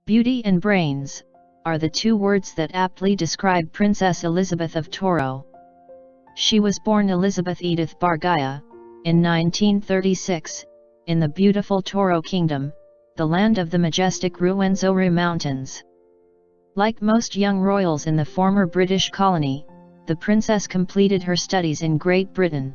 Beauty and brains are the two words that aptly describe Princess Elizabeth of Toro. She was born Elizabeth Edith Bargaya in 1936, in the beautiful Toro Kingdom, the land of the majestic Ruwenzori Mountains. Like most young royals in the former British colony, the princess completed her studies in Great Britain.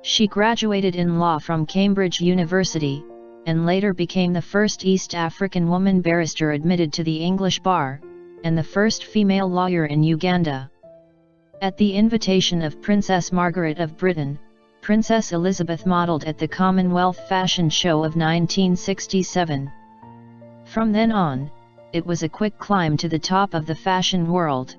She graduated in law from Cambridge University, and later became the first East African woman barrister admitted to the English bar, and the first female lawyer in Uganda. At the invitation of Princess Margaret of Britain, Princess Elizabeth modelled at the Commonwealth Fashion Show of 1967. From then on, it was a quick climb to the top of the fashion world.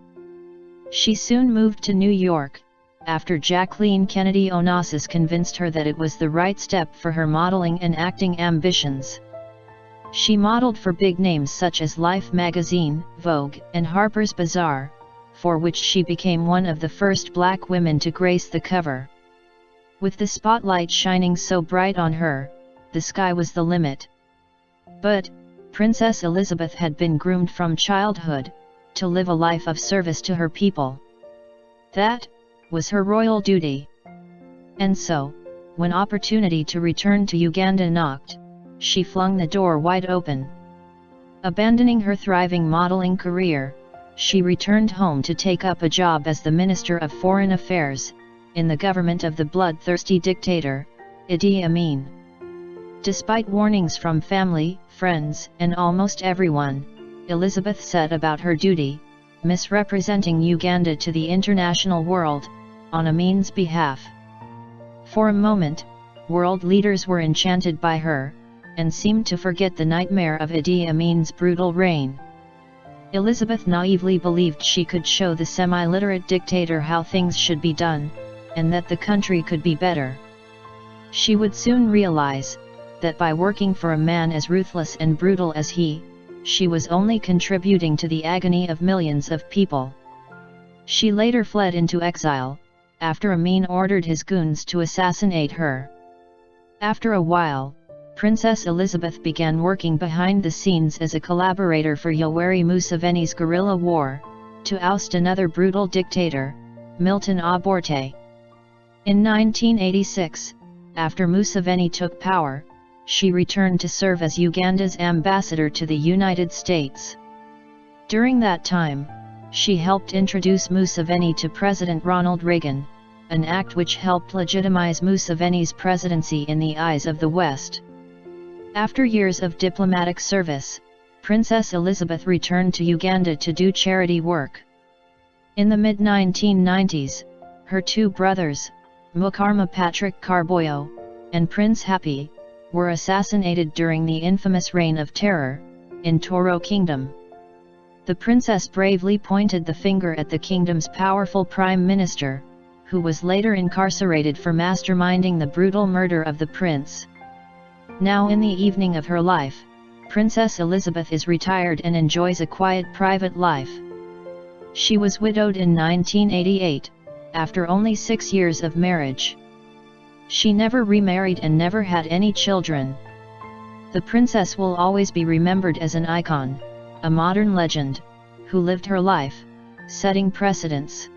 She soon moved to New York, after Jacqueline Kennedy Onassis convinced her that it was the right step for her modeling and acting ambitions. She modeled for big names such as Life magazine, Vogue, and Harper's Bazaar, for which she became one of the first black women to grace the cover. With the spotlight shining so bright on her, the sky was the limit. But Princess Elizabeth had been groomed from childhood to live a life of service to her people. That was her royal duty. And so, when opportunity to return to Uganda knocked, she flung the door wide open. Abandoning her thriving modeling career, she returned home to take up a job as the Minister of Foreign Affairs, in the government of the bloodthirsty dictator, Idi Amin. Despite warnings from family, friends, and almost everyone, Elizabeth set about her duty, misrepresenting Uganda to the international world, on Amin's behalf. For a moment, world leaders were enchanted by her, and seemed to forget the nightmare of Idi Amin's brutal reign. Elizabeth naively believed she could show the semi-literate dictator how things should be done, and that the country could be better. She would soon realize that by working for a man as ruthless and brutal as he, she was only contributing to the agony of millions of people. She later fled into exile, after Amin ordered his goons to assassinate her. After a while, Princess Elizabeth began working behind the scenes as a collaborator for Yoweri Museveni's guerrilla war, to oust another brutal dictator, Milton Obote. In 1986, after Museveni took power, she returned to serve as Uganda's ambassador to the United States. During that time, she helped introduce Museveni to President Ronald Reagan, an act which helped legitimize Museveni's presidency in the eyes of the West. After years of diplomatic service, Princess Elizabeth returned to Uganda to do charity work. In the mid-1990s, her two brothers, Mukarma Patrick Carboyo, and Prince Happy, were assassinated during the infamous Reign of Terror, in Toro Kingdom. The princess bravely pointed the finger at the kingdom's powerful prime minister, who was later incarcerated for masterminding the brutal murder of the prince. Now in the evening of her life, Princess Elizabeth is retired and enjoys a quiet private life. She was widowed in 1988, after only 6 years of marriage. She never remarried and never had any children. The princess will always be remembered as an icon, a modern legend, who lived her life, setting precedents.